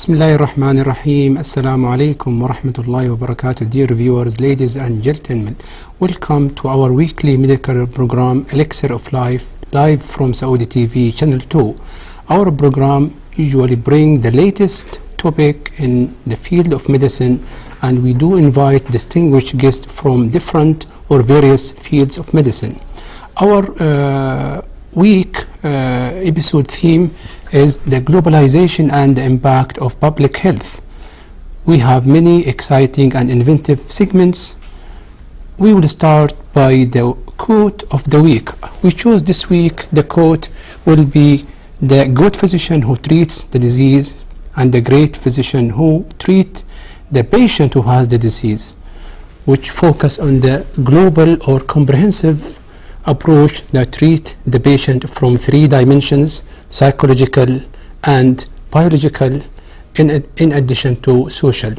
Bismillahir Rahmanir Rahim. Assalamu alaikum wa rahmatullahi wa barakatuh. Dear viewers, ladies and gentlemen, welcome to our weekly medical program Elixir of Life, live from Saudi TV Channel 2. Our program usually brings the latest topic in the field of medicine, and we do invite distinguished guests from different or various fields of medicine. Our week episode theme is the globalization and the impact of public health. We have many exciting and inventive segments. We will start by the quote of the week. We chose this week, the quote will be the good physician who treats the disease and the great physician who treats the patient who has the disease, which focus on the global or comprehensive approach that treat the patient from three dimensions: psychological and biological, in addition to social.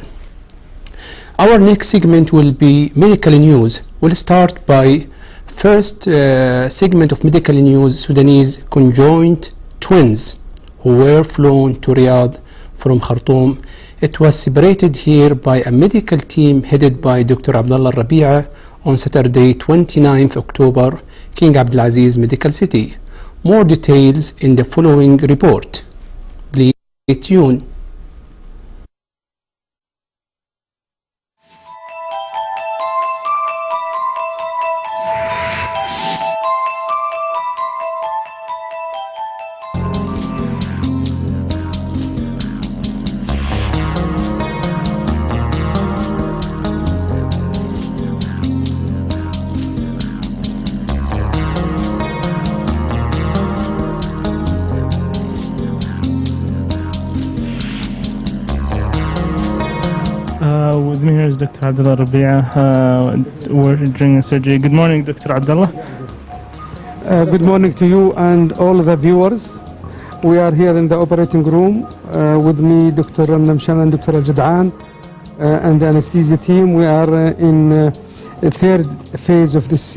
Our next segment will be medical news. We'll start by first segment of medical news: Sudanese conjoined twins who were flown to Riyadh from Khartoum. It was separated here by a medical team headed by Dr. Abdullah Rabi'a on Saturday 29th October, King Abdulaziz Medical City. More details in the following report. Please stay tuned. With me here is Dr. Abdullah Rabi'a. We're doing a surgery. Good morning, Dr. Abdullah. Good morning to you and all the viewers. We are here in the operating room with me, Dr. Namshan and Dr. Al-Jad'an and the anesthesia team. We are in the third phase of this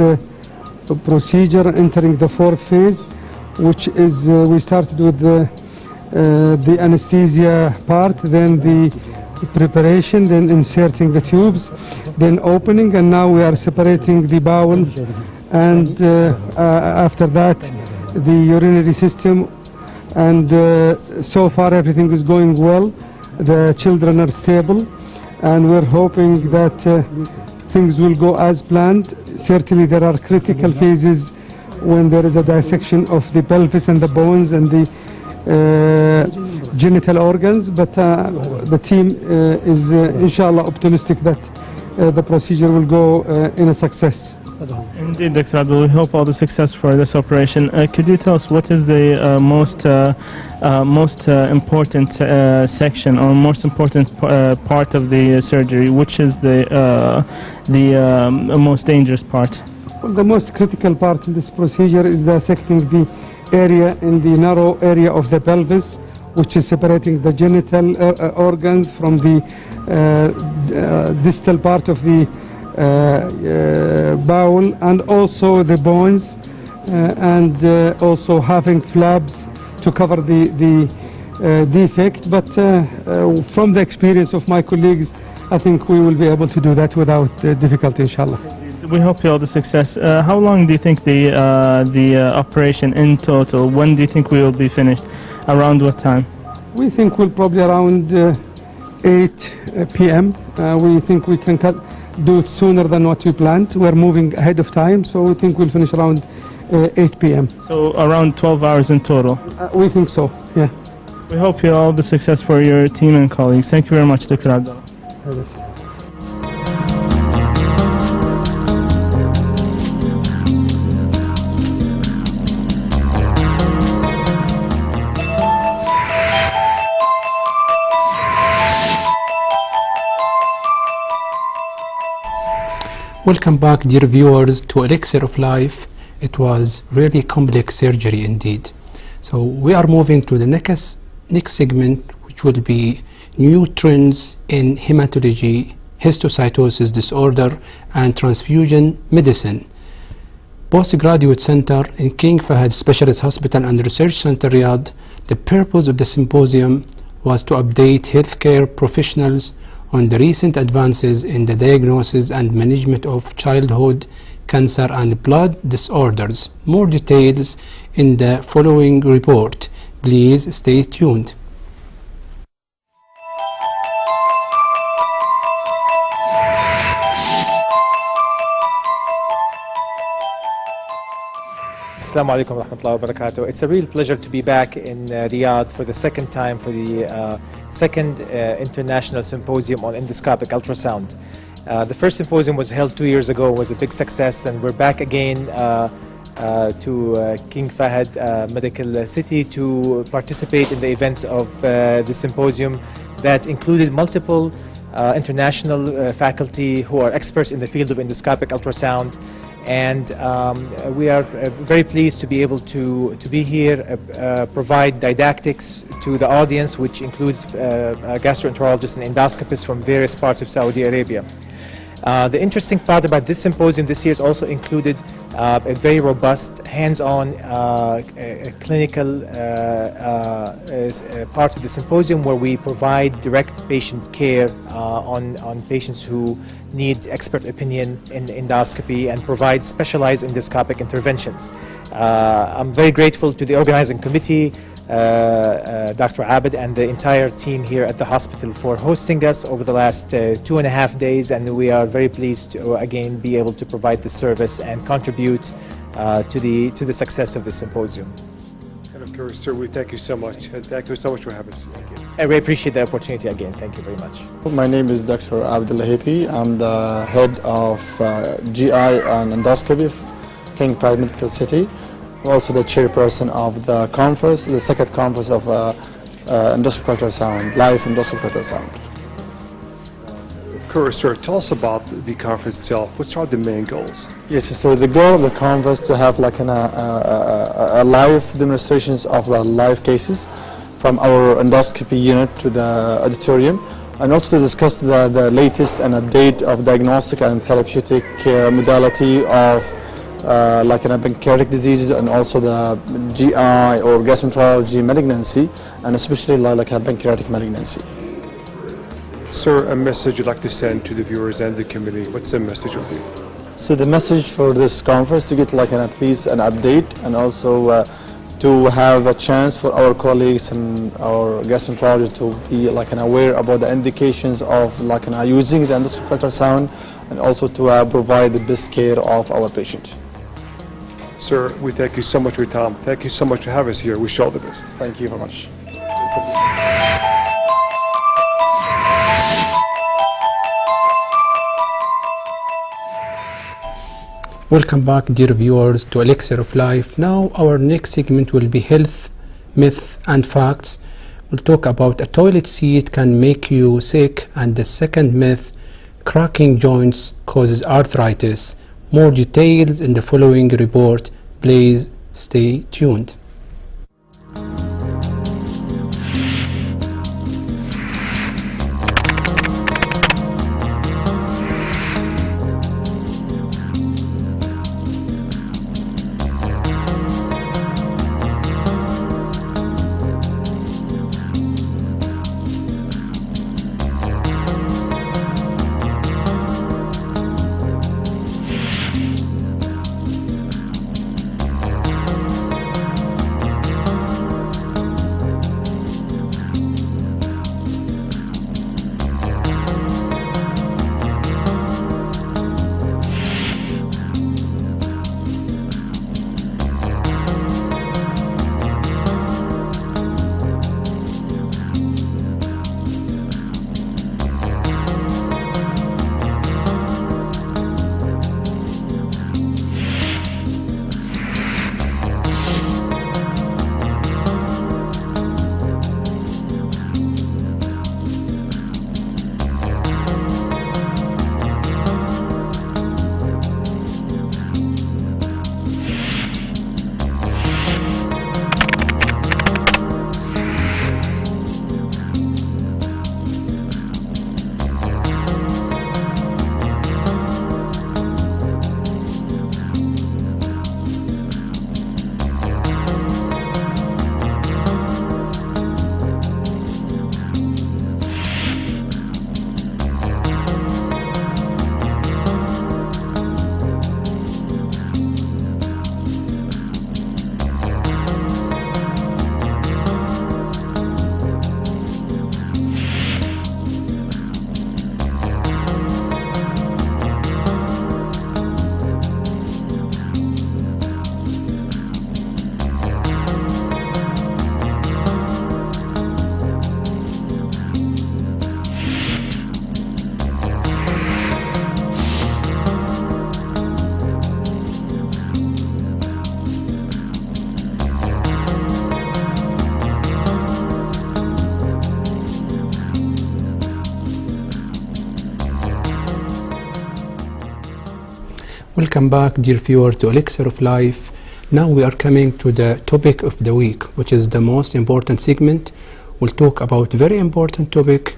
procedure, entering the fourth phase, which is we started with the anesthesia part, then the preparation, then inserting the tubes, then opening, and now we are separating the bowel, and after that the urinary system, and so far everything is going well. The children are stable, and we're hoping that things will go as planned. Certainly there are critical phases when there is a dissection of the pelvis and the bones and the genital organs, but the team is inshallah optimistic that the procedure will go in a success. Indeed, Dr. Abdullah, we hope all the success for this operation. Could you tell us what is the most important section or most important part of the surgery? Which is the most dangerous part? Well, the most critical part in this procedure is dissecting the area in the narrow area of the pelvis, which is separating the genital organs from the distal part of the bowel, and also the bones, and also having flaps to cover the defect. But from the experience of my colleagues, I think we will be able to do that without difficulty, inshallah. We hope you all the success. How long do you think the operation in total? When do you think we will be finished? Around what time? We think we'll probably around 8 p.m. We think we can do it sooner than what we planned. We're moving ahead of time, so we think we'll finish around 8 p.m. So around 12 hours in total? We think so, yeah. We hope you all the success for your team and colleagues. Thank you very much, Dr. Abdullah. Welcome back, dear viewers, to Elixir of Life. It was really complex surgery indeed. So we are moving to the next segment, which will be new trends in hematology, histocytosis disorder, and transfusion medicine. Postgraduate Center in King Fahd Specialist Hospital and Research Center, Riyadh. The purpose of the symposium was to update healthcare professionals on the recent advances in the diagnosis and management of childhood cancer and blood disorders. More details in the following report. Please stay tuned. Assalamu alaikum wa rahmatullahi wa barakatuh. It's a real pleasure to be back in Riyadh for the second time for the second International Symposium on Endoscopic Ultrasound. The first symposium was held 2 years ago, was a big success, and we're back again to King Fahd Medical City to participate in the events of the symposium that included multiple international faculty who are experts in the field of endoscopic ultrasound. And we are very pleased to be able to be here, provide didactics to the audience, which includes gastroenterologists and endoscopists from various parts of Saudi Arabia. The interesting part about this symposium this year is also included a very robust, hands-on clinical part of the symposium where we provide direct patient care on patients who need expert opinion in endoscopy and provide specialized endoscopic interventions. I'm very grateful to the organizing committee, Dr. Abed and the entire team here at the hospital for hosting us over the last 2.5 days, and we are very pleased to again be able to provide the service and contribute to the success of the symposium. And of course, sir, we thank you so much. And thank you so much for having us. I really appreciate the opportunity again. Thank you very much. My name is Dr. Abdullahipi. I'm the head of GI and endoscopy of King Fahd Medical City. I'm also the chairperson of the conference, the second conference of endoscopic ultrasound, live endoscopic ultrasound. Of course, sir, tell us about the conference itself. What are the main goals? Yes, so the goal of the conference to have like a live demonstrations of the live cases from our endoscopy unit to the auditorium, and also to discuss the latest and update of diagnostic and therapeutic modality of like pancreatic diseases and also the GI or gastroenterology malignancy, and especially like pancreatic malignancy. Sir, a message you'd like to send to the viewers and the community. What's the message of you? So the message for this conference to get like at least an update, and also to have a chance for our colleagues and our gastroenterologists to be like aware about the indications of like using the endoscopic ultrasound, and also to provide the best care of our patient. Sir, we thank you so much for your time. Thank you so much for having us here. Wish you all the best. Thank you very much. Welcome back, dear viewers, to Elixir of Life. Now our next segment will be health, myth and facts. We'll talk about a toilet seat can make you sick, and the second myth, cracking joints causes arthritis. More details in the following report. Please stay tuned. Welcome back, dear viewers, to Elixir of Life. Now we are coming to the topic of the week, which is the most important segment. We'll talk about very important topic.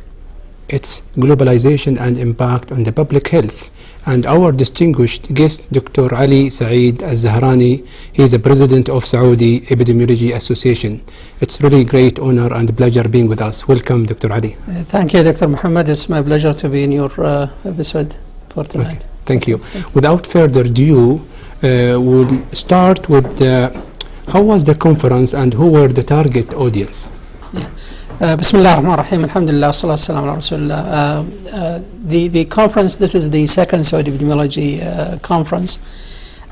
It's globalization and impact on the public health. And our distinguished guest, Dr. Ali Saeed Alzahrani, he is the president of Saudi Epidemiology Association. It's really great honor and pleasure being with us. Welcome, Dr. Ali. Thank you, Dr. Mohammed. It's my pleasure to be in your episode for tonight. Okay. Thank you. Without further ado, we'll start with how was the conference and who were the target audience? Bismillah ar-Rahman ar-Rahim. Alhamdulillah, salatu salam ala Rasulullah. The conference, this is the second Saudi Epidemiology conference,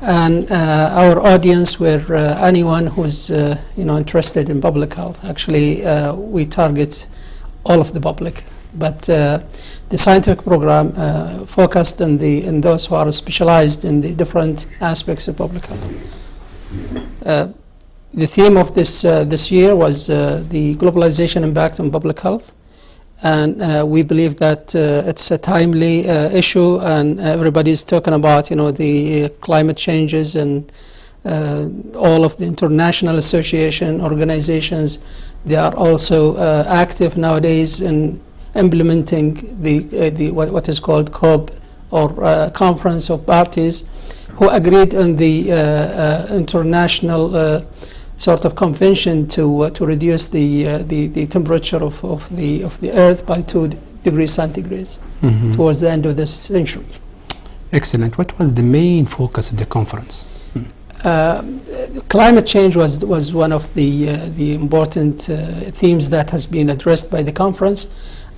and our audience were anyone who's interested in public health. Actually, we target all of the public, but the scientific program focused on those who are specialized in the different aspects of public health. The theme of this year was the globalization impact on public health, and we believe that it's a timely issue, and everybody is talking about the climate changes, and all of the international association organizations, they are also active nowadays in implementing what is called COP, or Conference of Parties, who agreed on the international sort of convention to reduce the temperature of the Earth by 2 degrees centigrade towards the end of this century. Excellent. What was the main focus of the conference? Climate change was one of the important themes that has been addressed by the conference,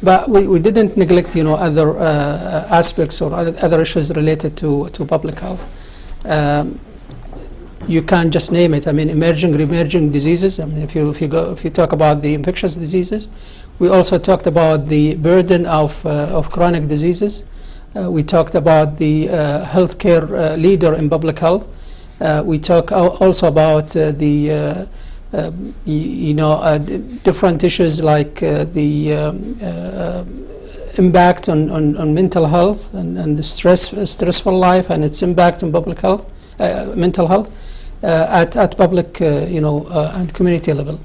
but we didn't neglect other aspects or other issues related to public health. You can't just name it. I mean, emerging diseases. I mean, if you talk about the infectious diseases, we also talked about the burden of chronic diseases. We talked about the healthcare leader in public health. We talk also about the different issues like the impact on mental health and the stressful life and its impact on public health, mental health. At public, and community level.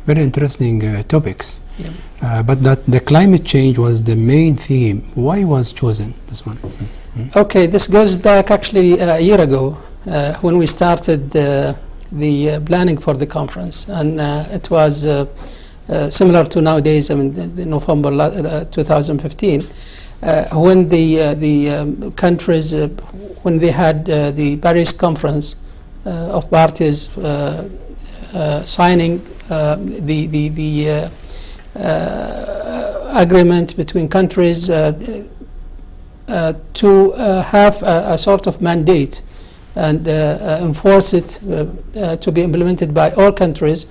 Very interesting topics. Yeah. But that the climate change was the main theme. Why was chosen this one? Okay, this goes back actually a year ago when we started the planning for the conference, and it was similar to nowadays. I mean, the November 2015, when the countries when they had the Paris conference of parties signing the agreement between countries to have a sort of mandate and enforce it to be implemented by all countries,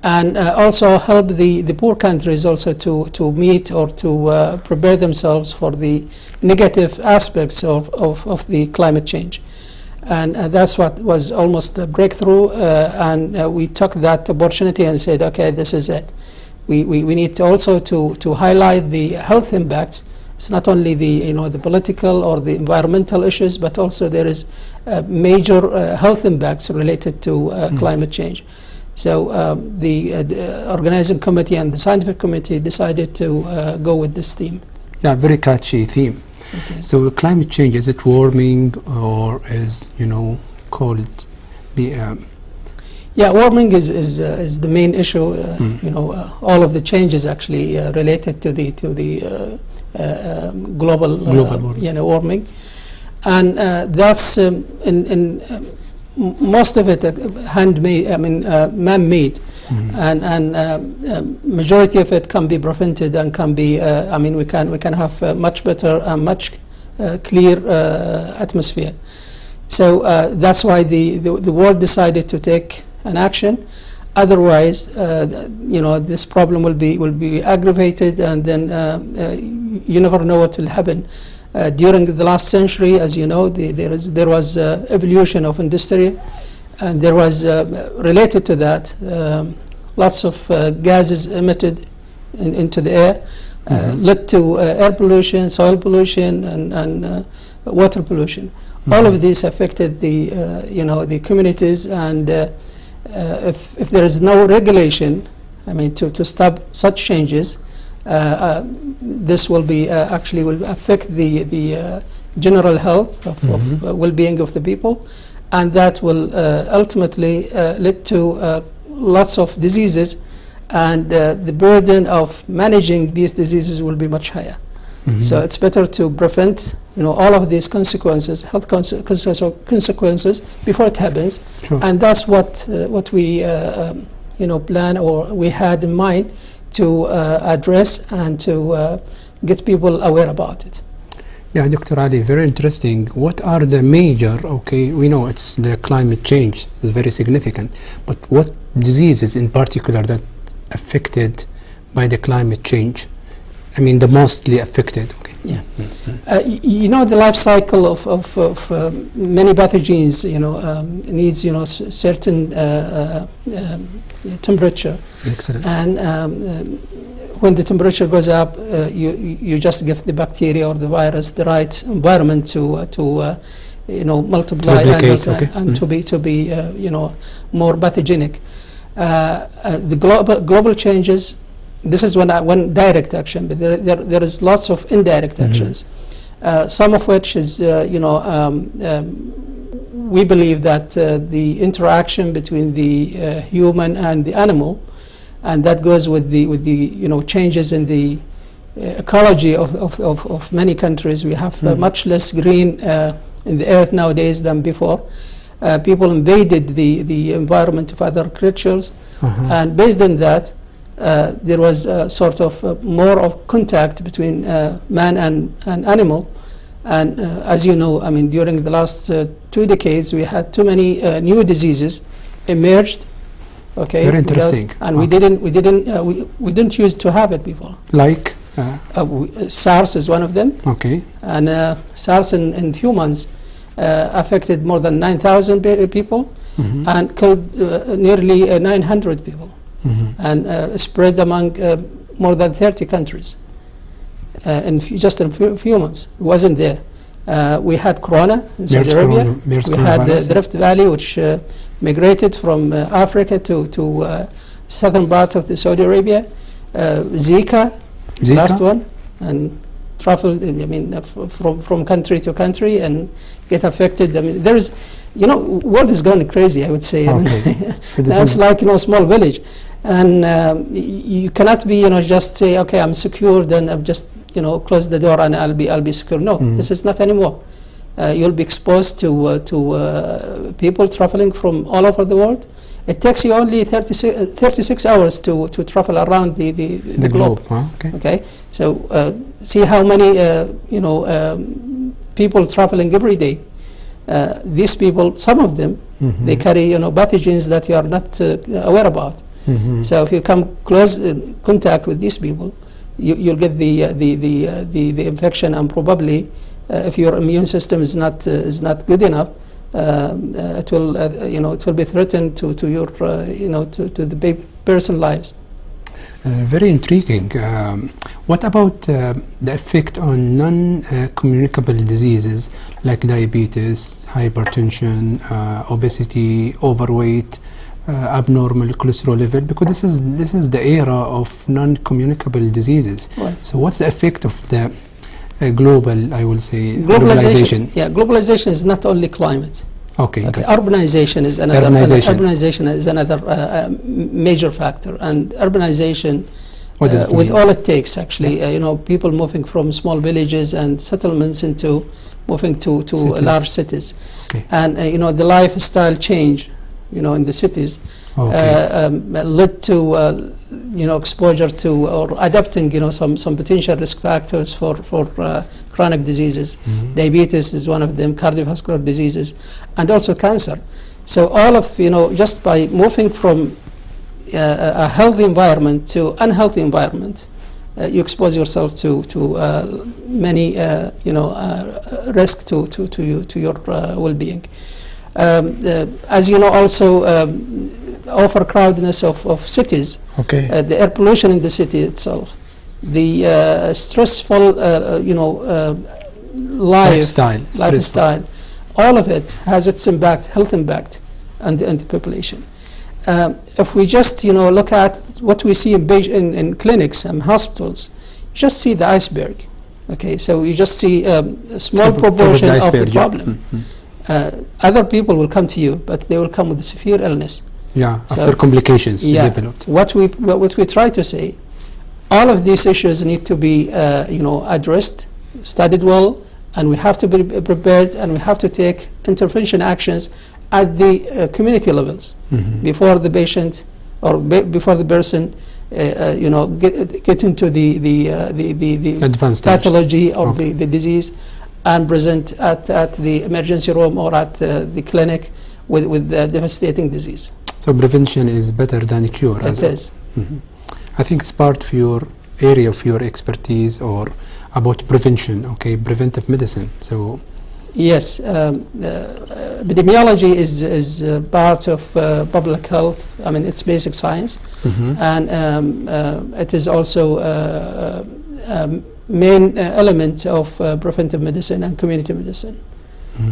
and also help the poor countries also to meet or to prepare themselves for the negative aspects of the climate change. And that's what was almost a breakthrough, and we took that opportunity and said, okay, this is it. We need also to highlight the health impacts. It's not only the political or the environmental issues, but also there is major health impacts related to climate change. So the organizing committee and the scientific committee decided to go with this theme. Yeah, very catchy theme. Okay. So climate change, is it warming or is cold? Yeah, warming is the main issue. All of the changes actually related to the global warming. Warming, and that's in most of it handmade. I mean, man-made, and majority of it can be prevented and can be. I mean, we can have much better and much clear atmosphere. So that's why the world decided to take an action. Otherwise, this problem will be aggravated, and then you never know what will happen. During the last century, as you know, there was evolution of industry, and there was related to that lots of gases emitted into the air, led to air pollution, soil pollution, and water pollution. All of these affected the the communities, and if there is no regulation, I mean, to stop such changes, this will be actually will affect the general health of well-being of the people, and that will ultimately lead to lots of diseases, and the burden of managing these diseases will be much higher. So it's better to prevent, all of these consequences, health consequences before it happens. Sure. And that's what we, plan or we had in mind to address and to get people aware about it. Yeah, Dr. Ali, very interesting. What are the major, we know it's the climate change is very significant, but what diseases in particular that affected by the climate change? I mean, the mostly affected. Okay. Yeah. The life cycle of many pathogens, needs, certain temperature. Excellent. And when the temperature goes up, you just give the bacteria or the virus the right environment to multiply and to be more pathogenic. The global changes. This is one direct action, but there is lots of indirect actions. Some of which is we believe that the interaction between the human and the animal, and that goes with the changes in the ecology of many countries. We have much less green in the earth nowadays than before. People invaded the environment of other creatures, and based on that, there was sort of more of contact between man and animal. And as you know, I mean, during the last 2 decades, we had too many new diseases emerged. Okay. Very interesting. And we didn't used to have it before. Like? SARS is one of them. Okay. And SARS in humans affected more than 9,000 people and killed nearly 900 people. And spread among more than 30 countries just in a few months. It wasn't there. We had Corona in Saudi Arabia. We had the Rift Valley, which migrated from Africa to southern part of the Saudi Arabia. Zika, last one, and traveled, from country to country and get affected. I mean, there is, world is going crazy, I would say. Okay. It's like, small village. And you cannot be, just say, okay, I'm secure, then I've just, close the door and I'll be secure. No, this is not anymore. You'll be exposed to people traveling from all over the world. It takes you only 36 hours to travel around the globe. Okay, so see how many people traveling every day. These people, some of them, they carry pathogens that you are not aware about. So if you come close in contact with these people, you'll get the infection, and probably if your immune system is not good enough, it will be threatened to your to the person's lives. Very intriguing. What about the effect on non-communicable diseases like diabetes, hypertension, obesity, overweight, abnormal cholesterol level? Because this is the era of non-communicable diseases. Right. So what's the effect of the global, I will say, globalization? Yeah, globalization is not only climate. Okay. Urbanization is another. Urbanization is another major factor, and urbanization, with all it takes, actually, people moving from small villages and settlements into moving to large cities, and the lifestyle change, in the cities, led to exposure to or adapting some potential risk factors for chronic diseases. Diabetes is one of them, cardiovascular diseases, and also cancer. So all of just by moving from a healthy environment to unhealthy environment, you expose yourself to many risk to your well-being. As you know, also overcrowdedness of cities, the air pollution in the city itself, the stressful lifestyle, all of it has its impact, health impact on the population. If we just look at what we see in clinics and hospitals, you just see the iceberg. Okay, so you just see a small proportion of the problem. Other people will come to you, but they will come with a severe illness. Yeah, after complications developed. What we try to say, all of these issues need to be addressed, studied well, and we have to be prepared, and we have to take intervention actions at the community levels before the patient or before the person get into the advanced pathology or the disease and present at the emergency room or at the clinic with the devastating disease. So prevention is better than cure. It is. I think it's part of your area of your expertise, or about prevention, okay, preventive medicine. So yes, epidemiology is part of public health. I mean, it's basic science, and it is also a main element of preventive medicine and community medicine.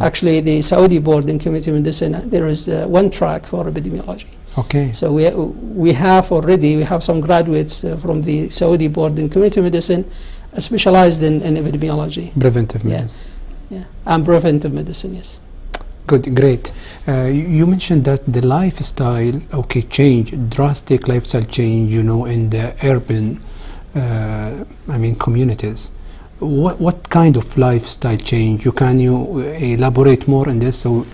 Actually, the Saudi board in community medicine, there is one track for epidemiology. Okay. So we have some graduates from the Saudi board in community medicine specialized in epidemiology. Preventive medicine. Yeah, and preventive medicine, yes. Good, great. You mentioned that the lifestyle, drastic lifestyle change, in the urban, communities. What kind of lifestyle change? Can you elaborate more on this, so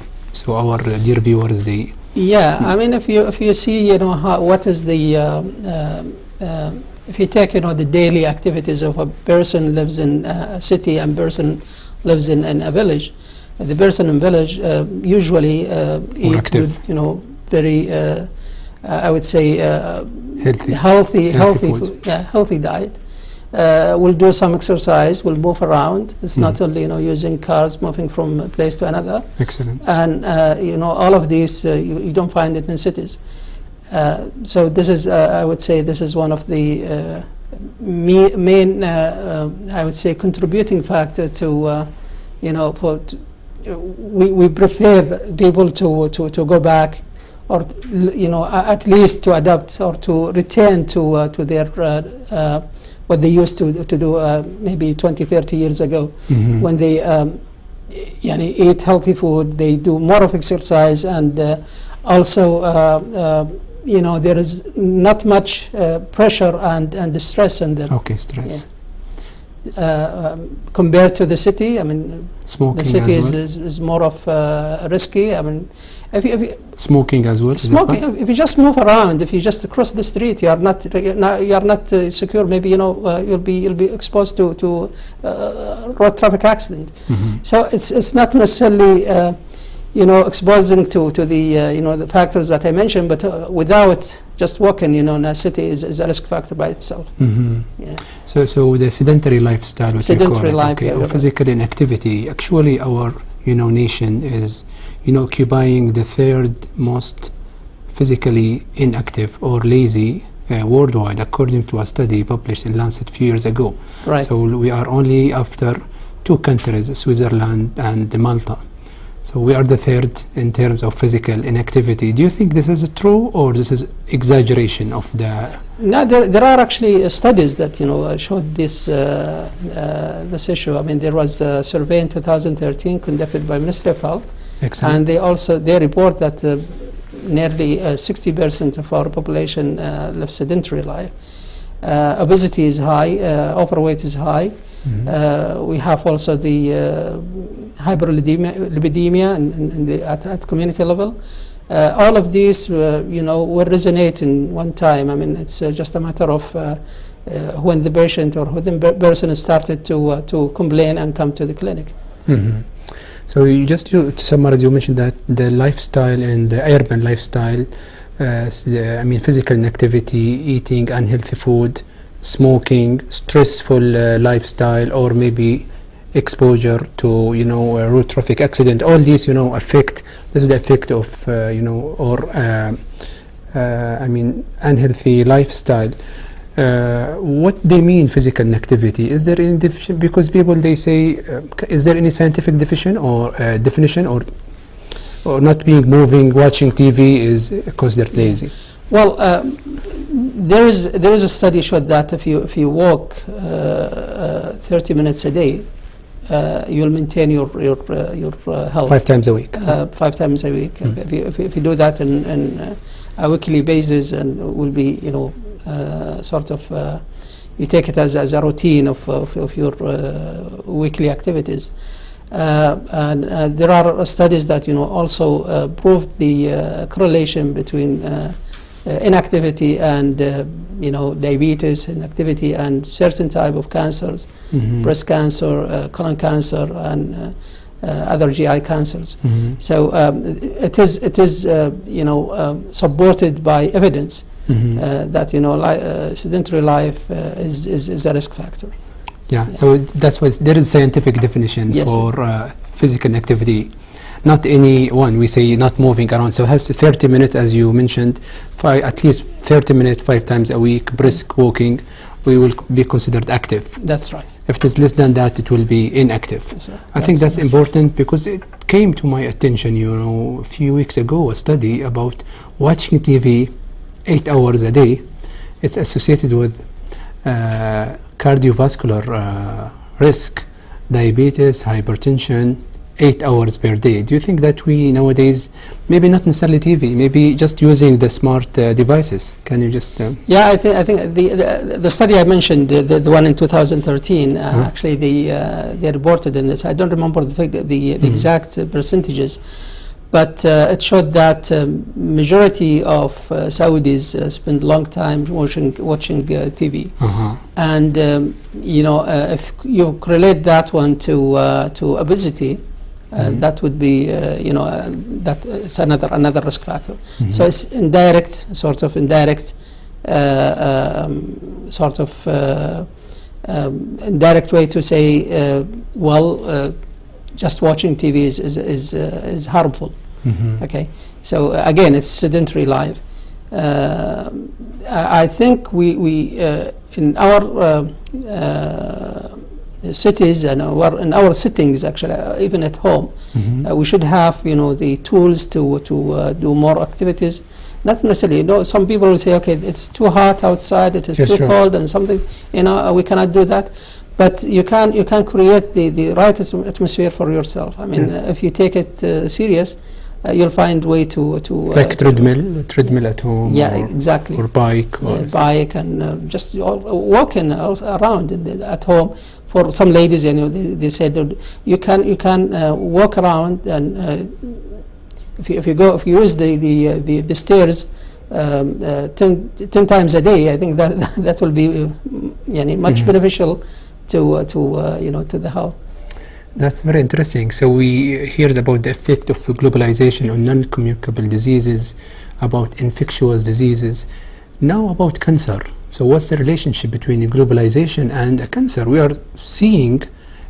our dear viewers, they... Yeah, I mean, if you see, what is the if you take, the daily activities of a person lives in a city and person lives in a village. The person in village usually eats with, very, I would say, healthy food. Yeah, healthy diet. Will do some exercise, will move around. It's not only, using cars, moving from a place to another. Excellent. And, all of these, you don't find it in cities. So this is, I would say, this is one of the main, I would say, contributing factor to, we prefer people to go back, or at least to adapt or to return to their what they used to do maybe 20, 30 years ago, when they eat healthy food, they do more of exercise, and also there is not much pressure and stress in them. Okay, stress. Yeah. Compared to the city, I mean, smoking the city as well. is more of risky. I mean, if you smoking as well. Smoking. If you just move around, if you just cross the street, you are not secure. Maybe you'll be exposed to road traffic accident. So it's not necessarily exposing to the the factors that I mentioned, but without just walking in a city is a risk factor by itself. Yeah. So the sedentary lifestyle, or physical inactivity. Actually, our nation is occupying the third most physically inactive or lazy worldwide, according to a study published in Lancet a few years ago. Right. So we are only after two countries, Switzerland and Malta. So we are the third in terms of physical inactivity. Do you think this is true, or this is exaggeration of the... No, there are actually studies that showed this this issue. I mean, there was a survey in 2013 conducted by Ministry of Health. Excellent. And they report that nearly 60% of our population lives sedentary life. Obesity is high, overweight is high. We have also the hyperlipidemia at community level. All of these, will resonate in one time. I mean, it's just a matter of when the patient or when the person started to complain and come to the clinic. So to summarize, you mentioned that the lifestyle and the urban lifestyle, physical inactivity, eating unhealthy food, smoking, stressful lifestyle, or maybe exposure to a road traffic accident, all these affect. This is the effect of unhealthy lifestyle. what they mean physical inactivity. Is there any definition? Because people they say, is there any scientific definition or not being moving, watching TV is because they're lazy? Well, there is a study showed that if you walk 30 minutes a day, you'll maintain your health 5 times a week. 5 times a week. If you do that in a weekly basis, and will be sort of you take it as a routine of your weekly activities. And there are studies that also prove the correlation between inactivity and diabetes, inactivity and certain type of cancers, breast cancer, colon cancer, and other GI cancers. So it is supported by evidence that sedentary life is a risk factor. Yeah, so that's why there is scientific definition for physical activity. Not any one, we say not moving around. So it has to 30 minutes, as you mentioned, at least 30 minutes, 5 times a week, brisk walking, we will be considered active. That's right. If it is less than that, it will be inactive. I think that's important because it came to my attention, a few weeks ago, a study about watching TV 8 hours a day. It's associated with cardiovascular risk, diabetes, hypertension, 8 hours per day. Do you think that we nowadays, maybe not necessarily TV, maybe just using the smart devices? Can you just... Yeah, I think the study I mentioned, the one in 2013, actually they reported in this. I don't remember the exact percentages, but it showed that majority of Saudis spend long time watching TV, and if you correlate that one to obesity, that would be that's another risk factor. So it's indirect way to say just watching TV is harmful. Okay, so again, it's sedentary life. I think we in our cities and in our settings, actually, even at home, we should have the tools to do more activities. Not necessarily, some people will say, okay, it's too hot outside, it is too cold, and something, we cannot do that. But you can create the right atmosphere for yourself. I mean, if you take it serious, you'll find way to like treadmill at home. Yeah, exactly. Or bike. Bike and just walking around at home. For some ladies, they said that you can walk around, and if you use the stairs 10 times a day, I think that will be much beneficial to the health. That's very interesting. So we heard about the effect of globalization on non-communicable diseases, about infectious diseases. Now about cancer. So what's the relationship between globalization and cancer? We are seeing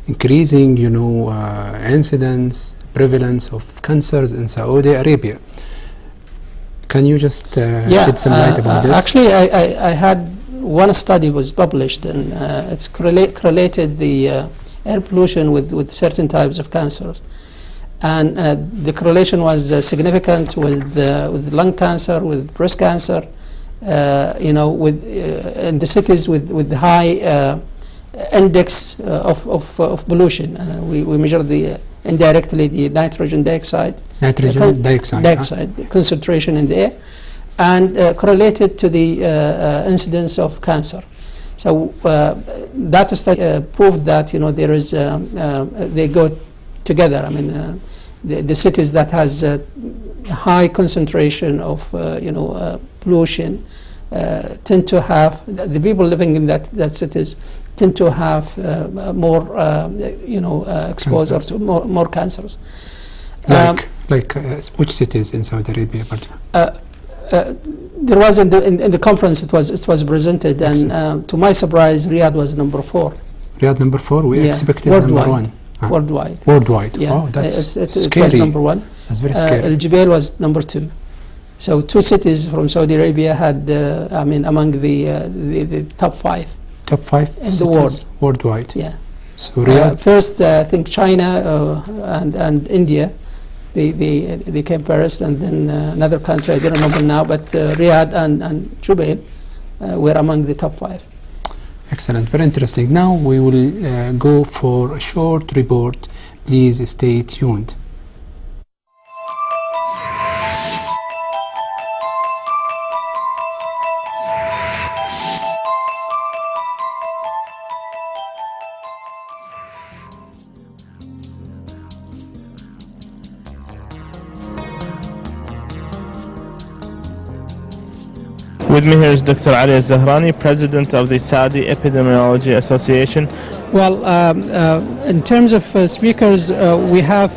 increasing, incidence, prevalence of cancers in Saudi Arabia. Can you just shed some light about this? Actually, I had one study was published, and it's correlated the air pollution with certain types of cancers, and the correlation was significant with lung cancer, with breast cancer, with in the cities with high index of pollution. We measure indirectly the nitrogen dioxide concentration in the air, and correlated to the incidence of cancer. So that study proved that there is they go together. I mean, the cities that has a high concentration of pollution tend to have, the people living in that cities tend to have more exposure to more cancers. Like which cities in Saudi Arabia? There was in the conference it was presented, and to my surprise, Riyadh was number 4. Riyadh number 4. We expected worldwide. number 1. Worldwide. Yeah. Oh, that's scary. It was number 1. That's very scary. Al Jubail was number 2. So 2 cities from Saudi Arabia had, among the top 5. Top 5 in the cities world. worldwide. Yeah. So Riyadh, First, I think China and India, they came first, and then another country I don't remember now, but Riyadh and Jubail were among the top 5. excellent, very interesting. Now we will go for a short report. Please stay tuned. With me here is Dr. Ali Alzahrani, President of the Saudi Epidemiology Association. Well, in terms of speakers, we have,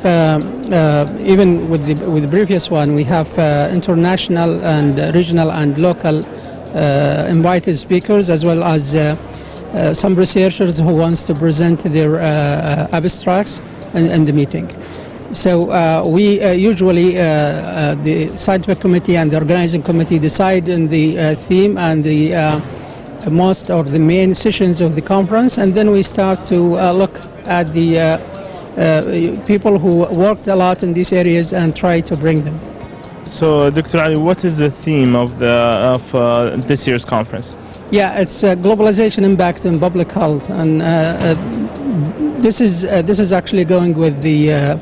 even with the previous one, we have international and regional and local invited speakers, as well as some researchers who wants to present their abstracts in the meeting. So we usually, the scientific committee and the organizing committee decide on the theme and the most or the main sessions of the conference, and then we start to look at the people who worked a lot in these areas and try to bring them. So, Dr. Ali, what is the theme of this year's conference? Yeah, it's globalization impact on public health, and this is actually going with the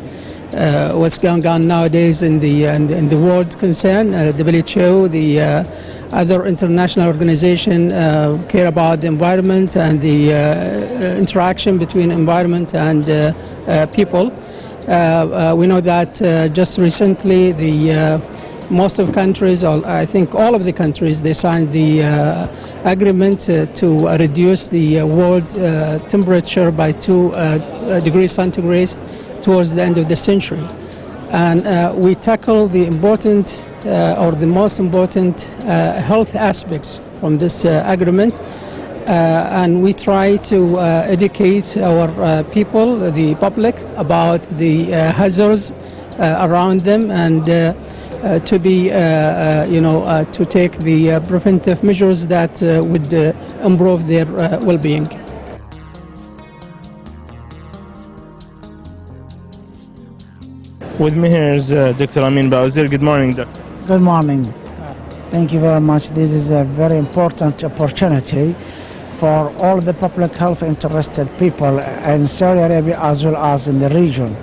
what's going on nowadays in the world concern. WHO, the other international organization care about the environment and the interaction between environment and people. We know that just recently most of countries, or I think all of the countries, they signed the agreement to reduce the world temperature by 2 degrees centigrade towards the end of the century. And we tackle the important or the most important health aspects from this agreement, and we try to educate our people, the public, about the hazards around them, and to be, to take the preventive measures that would improve their well-being. With me here is Dr. Amin Bawzir. Good morning, Doctor. Good morning. Thank you very much. This is a very important opportunity for all the public health interested people in Saudi Arabia as well as in the region.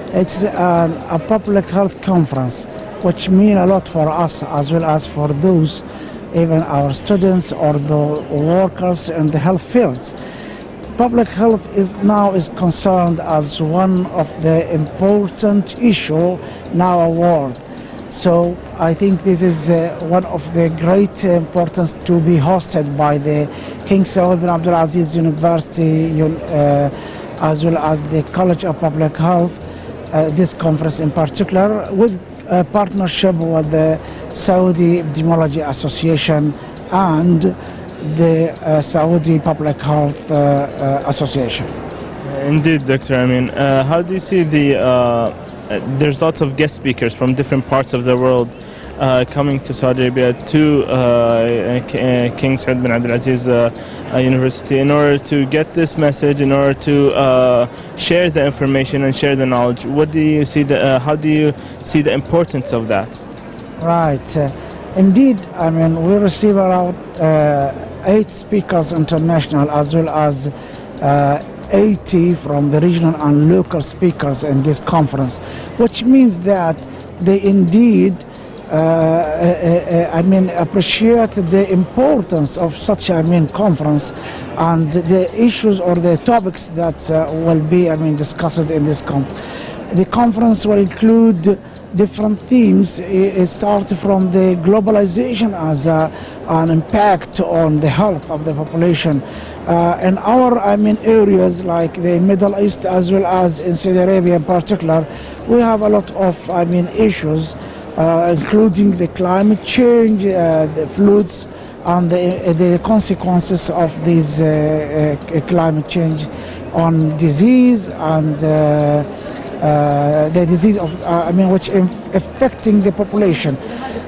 It's a public health conference which means a lot for us as well as for those, even our students or the workers in the health fields. Public health is concerned as one of the important issue in our world. So I think this is one of the great importance to be hosted by the King Saud bin Abdulaziz University as well as the College of Public Health, this conference in particular, with a partnership with the Saudi Epidemiology Association and the Saudi Public Health Association. Indeed, Dr. Amin. How do you see there's lots of guest speakers from different parts of the world coming to Saudi Arabia to King Saud bin Abdulaziz University in order to get this message, in order to share the information and share the knowledge. What do you see? How do you see the importance of that? Right. Indeed, I mean, we receive around 8 speakers international as well as 80 from the regional and local speakers in this conference, which means that they indeed appreciate the importance of such conference and the issues or the topics that will be discussed in this conference. The conference will include different themes. It starts from the globalization as an impact on the health of the population. In our areas like the Middle East as well as in Saudi Arabia in particular, we have a lot of issues, including the climate change, the floods, and the consequences of this climate change on disease and the disease of, which affecting the population.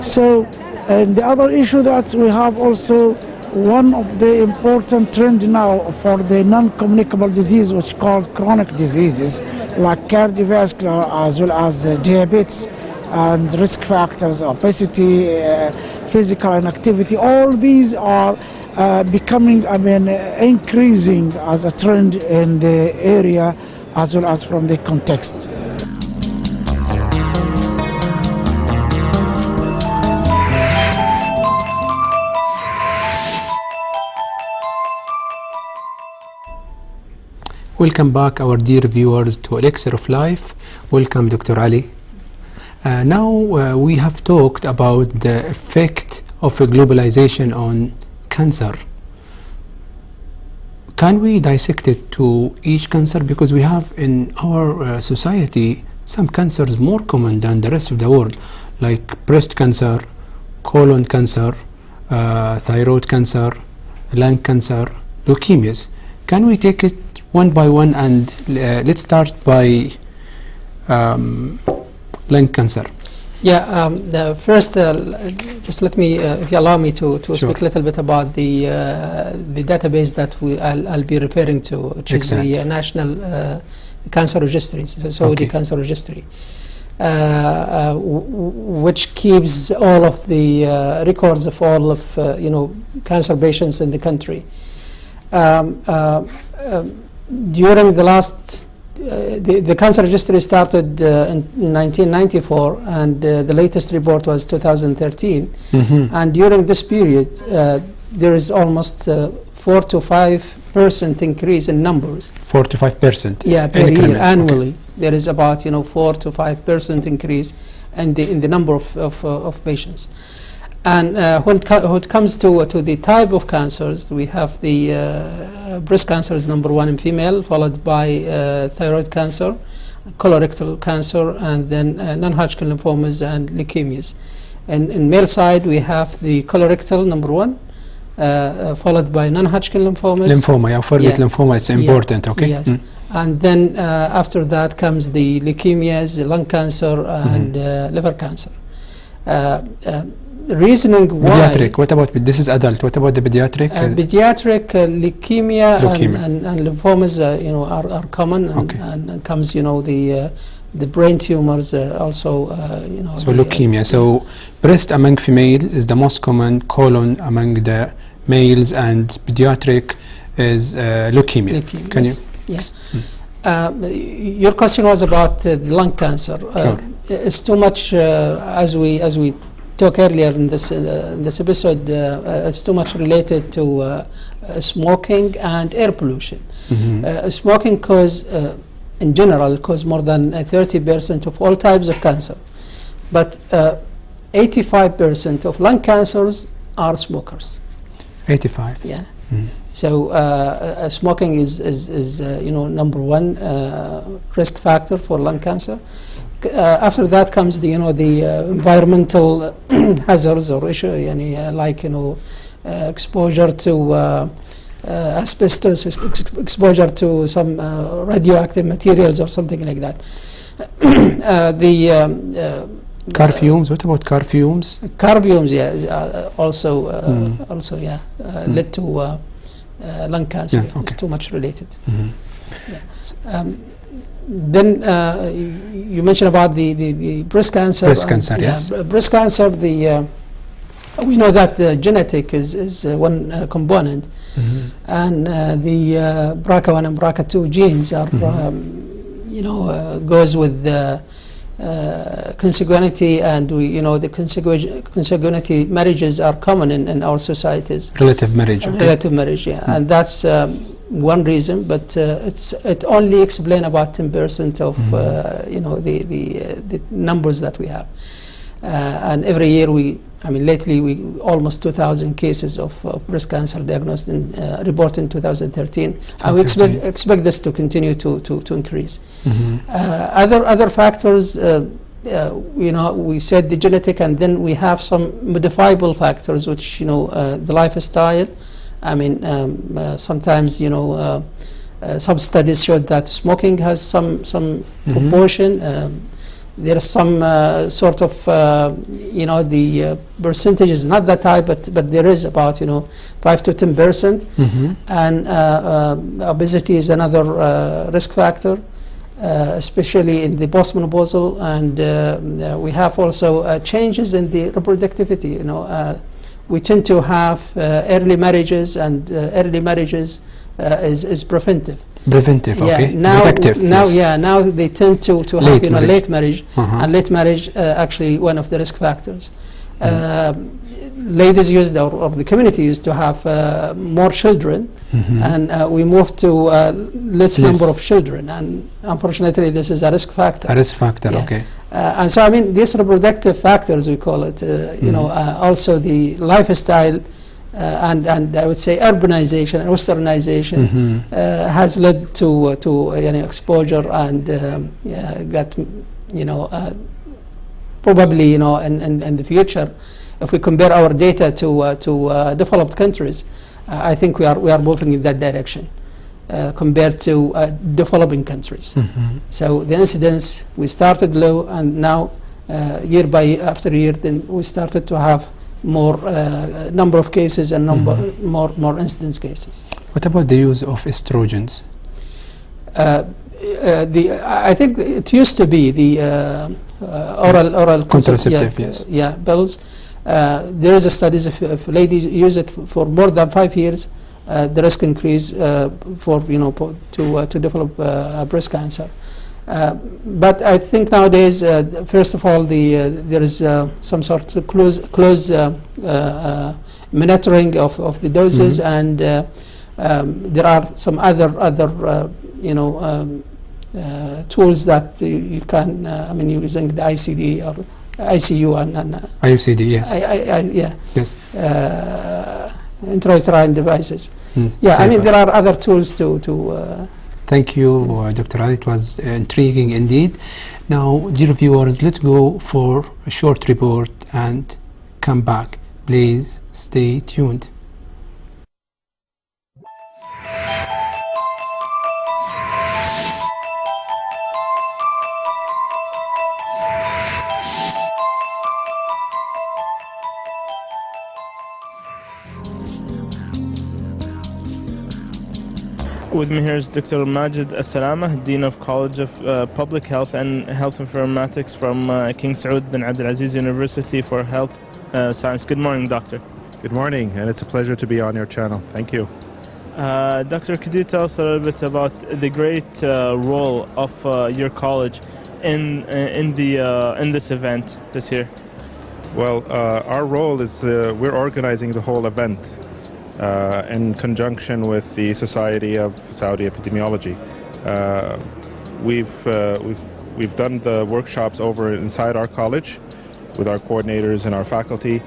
So, and the other issue that we have also, one of the important trend now for the non-communicable disease, which called chronic diseases, like cardiovascular as well as diabetes and risk factors, obesity, physical inactivity, all these are becoming, increasing as a trend in the area as well as from the context. Welcome back, our dear viewers, to Elixir of Life. Welcome, Dr. Ali. Now we have talked about the effect of globalization on cancer. Can we dissect it to each cancer? Because we have in our society some cancers more common than the rest of the world, like breast cancer, colon cancer, thyroid cancer, lung cancer, leukemias. Can we take it one by one, and let's start by lung cancer. Yeah, the first, just let me, if you allow me to speak a little bit about the database that I'll be referring to, which Excellent. is the National Cancer Registry, Saudi Cancer Registry, which keeps all of the records of all of cancer patients in the country. During the last, the cancer registry started in 1994, and the latest report was 2013. Mm-hmm. And during this period, there is almost 4 to 5% increase in numbers. 4 to 5%. Yeah, per year, annually. Okay. There is about 4 to 5% increase in the number of patients. And when it comes to the type of cancers, we have the breast cancer is number 1 in female, followed by thyroid cancer, colorectal cancer, and then non-Hodgkin lymphomas and leukemias. And in male side, we have the colorectal number 1, followed by non-Hodgkin lymphomas. Lymphoma, I forget lymphoma, it's important, okay? Yes. And then after that comes the leukemias, the lung cancer, and liver cancer. The reasoning why... Pediatric, what about, this is adult, what about the pediatric? Pediatric leukemia and lymphomas are common, and comes the brain tumors also so leukemia. So breast among female is the most common, colon among the males, and pediatric is leukemia. Can you? Yes. Your question was about the lung cancer. Sure. It's too much, as we talked earlier in this episode, it's too much related to smoking and air pollution. Smoking in general cause more than 30% of all types of cancer, but 85% of lung cancers are smokers. 85. Yeah. So smoking is number 1 risk factor for lung cancer. After that comes the environmental hazards or issue, like exposure to asbestos, exposure to some radioactive materials or something like that. Car fumes, what about car fumes? Car fumes, yeah, also led to lung cancer. Yeah, okay. It's too much related. Yeah. Then you mentioned about the breast cancer. Breast cancer, yes. Breast cancer, we know that genetic is one component, and the BRCA1 and BRCA2 genes are, goes with the consanguinity, and the consanguinity marriages are common in our societies. Relative marriage. Okay. Relative marriage, yeah, and that's one reason, but it only explains about 10% of the numbers that we have, and every year lately we almost 2,000 cases of breast cancer diagnosed and reported in 2013, and we expect this to continue to increase. Other factors, we said the genetic, and then we have some modifiable factors, which the lifestyle. Sometimes some studies showed that smoking has some proportion. There is some sort of, the percentage is not that high, but there is about 5 to 10%. And obesity is another risk factor, especially in the postmenopausal, and we have also changes in the reproductivity. We tend to have early marriages, and early marriages is preventive. Preventive, okay. Protective, now they tend to have late marriage, Uh-huh. and late marriage actually one of the risk factors. Ladies used, or the community used to have more children, and we moved to less number of children, and unfortunately this is a risk factor. A risk factor, okay. And so, I mean, these reproductive factors, we call it, also the lifestyle, and I would say urbanization and westernization has led to exposure, and got probably in the future, if we compare our data to developed countries, I think we are moving in that direction compared to developing countries. So the incidence, we started low, and now year by after year, then we started to have more number of cases and more incidence cases. What about the use of estrogens? I think it used to be the oral contraceptive, yes. Pills. There is a studies if ladies use it for more than 5 years, the risk increase for to develop breast cancer. But I think nowadays, first of all, there is some sort of close monitoring of the doses, and there are some other tools that you can, using the ICD or ICU and IUCD, yes. Yes. Intrauterine devices. Safer. There are other tools to Thank you, Dr. Ali. It was intriguing indeed. Now, dear viewers, let's go for a short report and come back. Please stay tuned. With me here is Dr. Majid Assalamah, Dean of College of Public Health and Health Informatics from King Saud bin Abdulaziz University for Health Science. Good morning, Doctor. Good morning, and it's a pleasure to be on your channel. Thank you. Doctor, could you tell us a little bit about the great role of your college in this event this year? Well, our role is we're organizing the whole event in conjunction with the Society of Saudi Epidemiology. We've done the workshops over inside our college with our coordinators and our faculty,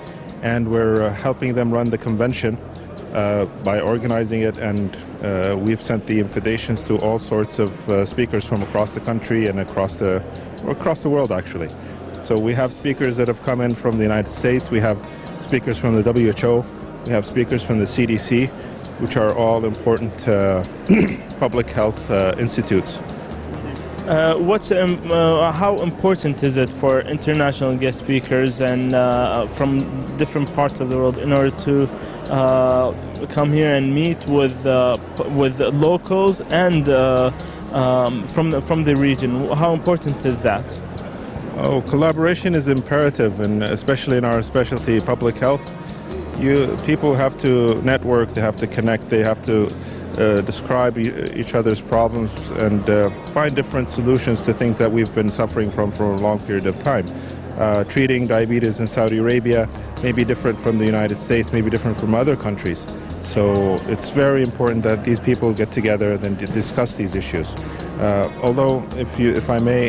and we're helping them run the convention by organizing it, and we've sent the invitations to all sorts of speakers from across the country and across the world, actually. So we have speakers that have come in from the United States, we have speakers from the WHO, we have speakers from the CDC, which are all important public health institutes. How important is it for international guest speakers and from different parts of the world in order to come here and meet with locals and from the region? How important is that? Oh, collaboration is imperative, and especially in our specialty, public health. People have to network, they have to connect, they have to describe each other's problems and find different solutions to things that we've been suffering from for a long period of time. Treating diabetes in Saudi Arabia may be different from the United States, may be different from other countries. So it's very important that these people get together and discuss these issues. Although, if I may,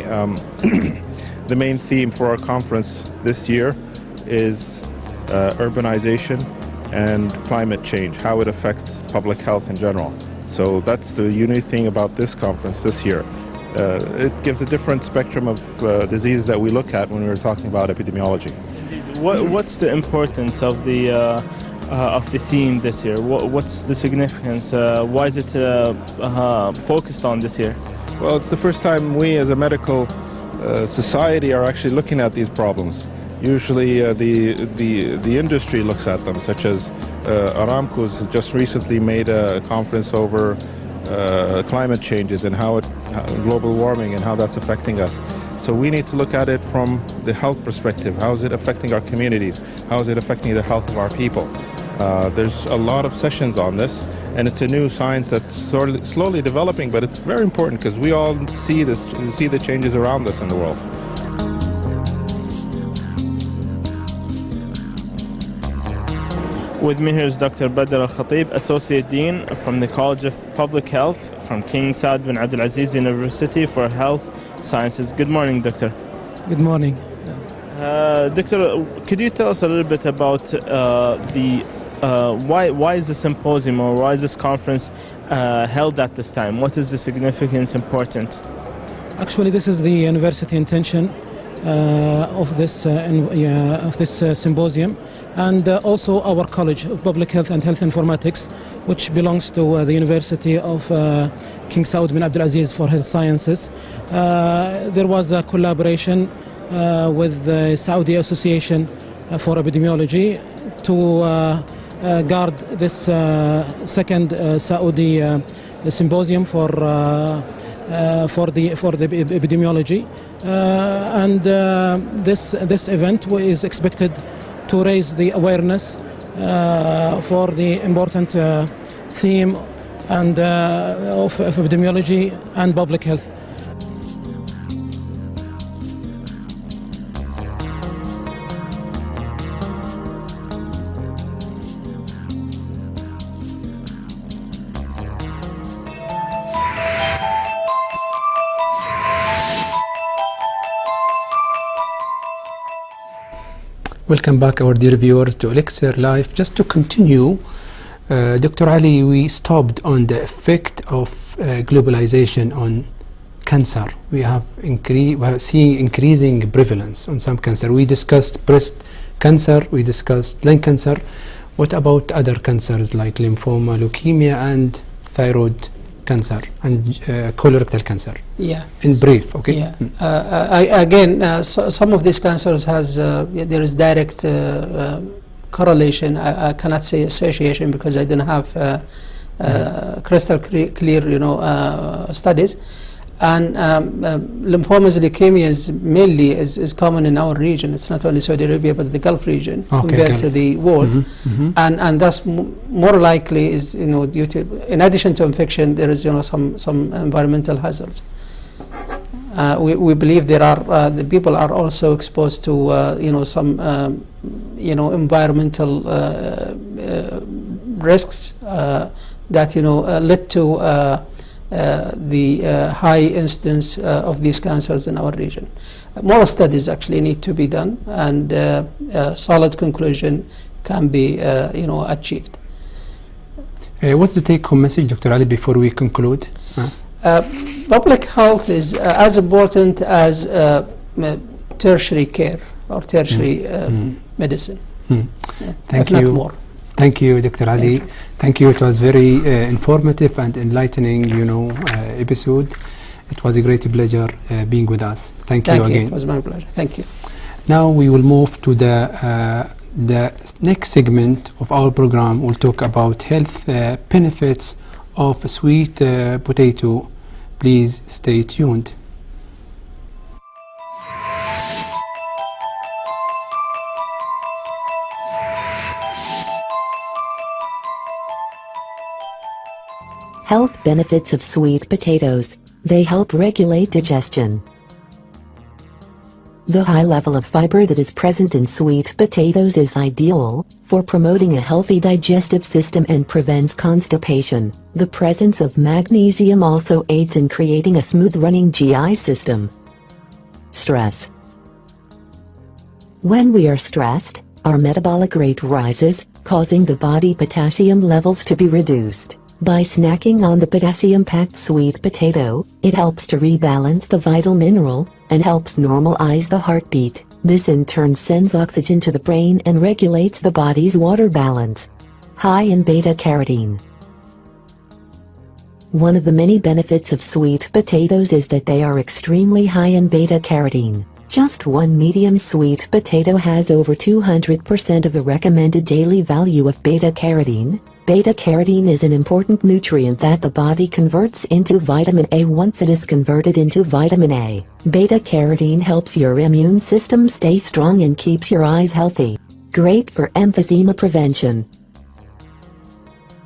the main theme for our conference this year is urbanization and climate change, how it affects public health in general. So that's the unique thing about this conference this year. It gives a different spectrum of diseases that we look at when we're talking about epidemiology. What's the importance of the of the theme this year? What's the significance? Why is it focused on this year? Well, it's the first time we as a medical society are actually looking at these problems. Usually the industry looks at them, such as Aramco's just recently made a conference over climate changes and global warming and how that's affecting us. So we need to look at it from the health perspective. How is it affecting our communities? How is it affecting the health of our people? There's a lot of sessions on this, and it's a new science that's slowly developing, but it's very important because we all see the changes around us in the world. With me here is Dr. Badr Al-Khatib, Associate Dean from the College of Public Health from King Saud bin Abdulaziz University for Health Sciences. Good morning, Doctor. Good morning. Doctor, could you tell us a little bit about why is the symposium or why is this conference held at this time? What is the significance important? Actually, this is the university intention of this symposium, and also our College of Public Health and Health Informatics, which belongs to the University of King Saud bin Abdulaziz for Health Sciences. There was a collaboration with the Saudi Association for Epidemiology to guard this second Saudi symposium for the epidemiology, and this event is expected to raise the awareness for the important theme and of epidemiology and public health. Welcome back, our dear viewers, to Elixir Life. Just to continue, Dr. Ali, we stopped on the effect of globalization on cancer. We are seeing increasing prevalence on some cancer. We discussed breast cancer, we discussed lung cancer. What about other cancers like lymphoma, leukemia, and thyroid cancer and colorectal cancer? Yeah. In brief, okay? Yeah. Some of these cancers has there is direct correlation. I cannot say association because I don't have crystal clear, studies. And lymphomas, leukemias mainly is common in our region. It's not only Saudi Arabia but the Gulf region compared to the world, and that's more likely is due to, in addition to infection, there is some environmental hazards. We believe there are the people are also exposed to some environmental risks that led to the high incidence of these cancers in our region. More studies actually need to be done, and a solid conclusion can be achieved. What's the take-home message, Dr. Ali, before we conclude? Public health is as important as tertiary care or tertiary medicine. Thank if you. Not more. Thank you, Dr. Ali. Thank you. It was very informative and enlightening, episode. It was a great pleasure being with us. Thank you again. It was my pleasure. Thank you. Now we will move to the next segment of our program. We'll talk about health benefits of sweet potato. Please stay tuned. Health benefits of sweet potatoes. They help regulate digestion. The high level of fiber that is present in sweet potatoes is ideal for promoting a healthy digestive system and prevents constipation. The presence of magnesium also aids in creating a smooth-running GI system. Stress. When we are stressed, our metabolic rate rises, causing the body potassium levels to be reduced. By snacking on the potassium-packed sweet potato, it helps to rebalance the vital mineral and helps normalize the heartbeat. This in turn sends oxygen to the brain and regulates the body's water balance. high in beta-carotene. One of the many benefits of sweet potatoes is that they are extremely high in beta-carotene. Just one medium sweet potato has over 200% of the recommended daily value of beta-carotene. Beta-carotene is an important nutrient that the body converts into vitamin A. Once it is converted into vitamin A, beta-carotene helps your immune system stay strong and keeps your eyes healthy. Great for emphysema prevention.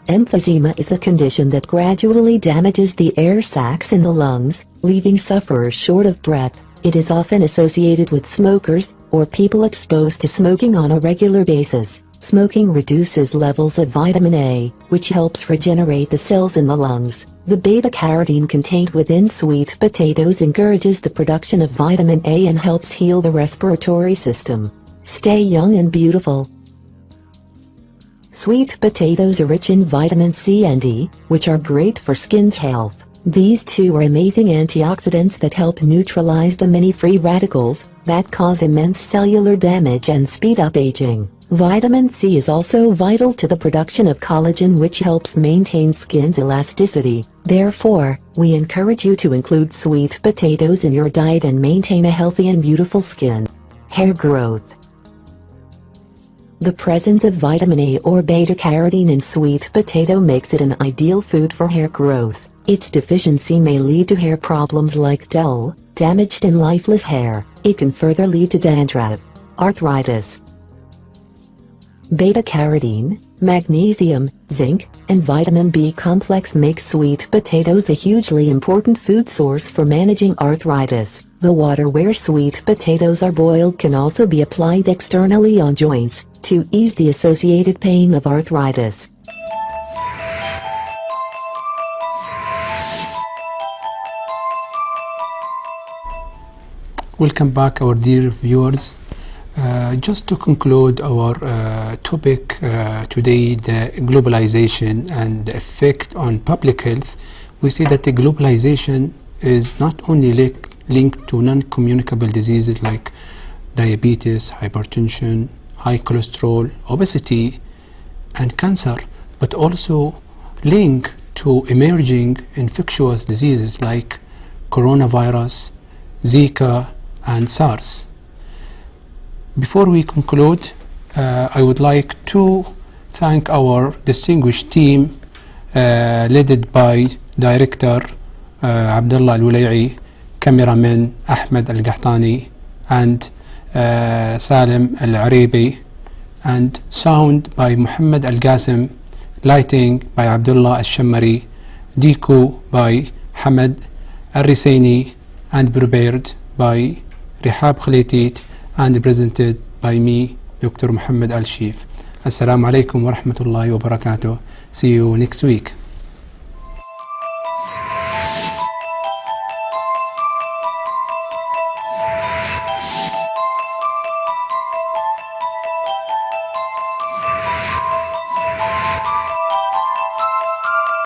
Emphysema is a condition that gradually damages the air sacs in the lungs, leaving sufferers short of breath. It is often associated with smokers, or people exposed to smoking on a regular basis. Smoking reduces levels of vitamin A, which helps regenerate the cells in the lungs. The beta-carotene contained within sweet potatoes encourages the production of vitamin A and helps heal the respiratory system. Stay young and beautiful. Sweet potatoes are rich in vitamin C and E, which are great for skin's health. These two are amazing antioxidants that help neutralize the many free radicals that cause immense cellular damage and speed up aging. Vitamin C is also vital to the production of collagen, which helps maintain skin's elasticity. Therefore, we encourage you to include sweet potatoes in your diet and maintain a healthy and beautiful skin. Hair growth. The presence of vitamin A or beta-carotene in sweet potato makes it an ideal food for hair growth. Its deficiency may lead to hair problems like dull, damaged and lifeless hair. It can further lead to dandruff, arthritis. Beta-carotene, magnesium, zinc, and vitamin B complex make sweet potatoes a hugely important food source for managing arthritis. The water where sweet potatoes are boiled can also be applied externally on joints to ease the associated pain of arthritis. Welcome back, our dear viewers. Just to conclude our topic today, the globalization and the effect on public health, we see that the globalization is not only linked to non-communicable diseases like diabetes, hypertension, high cholesterol, obesity, and cancer, but also linked to emerging infectious diseases like coronavirus, Zika, and SARS. Before we conclude, I would like to thank our distinguished team led by Director Abdullah Al-Wulai'i, Cameraman Ahmed Al-Qahtani, and Salim Al-Aribi, and sound by Mohammed Al-Qasim, lighting by Abdullah Al-Shammari, Deco by Hamad Al-Risaini, and prepared by Rihab Khalitit, and presented by me, Dr. Mohammed AlSheef. Assalamu alaikum wa rahmatullahi wa barakatuh. See you next week.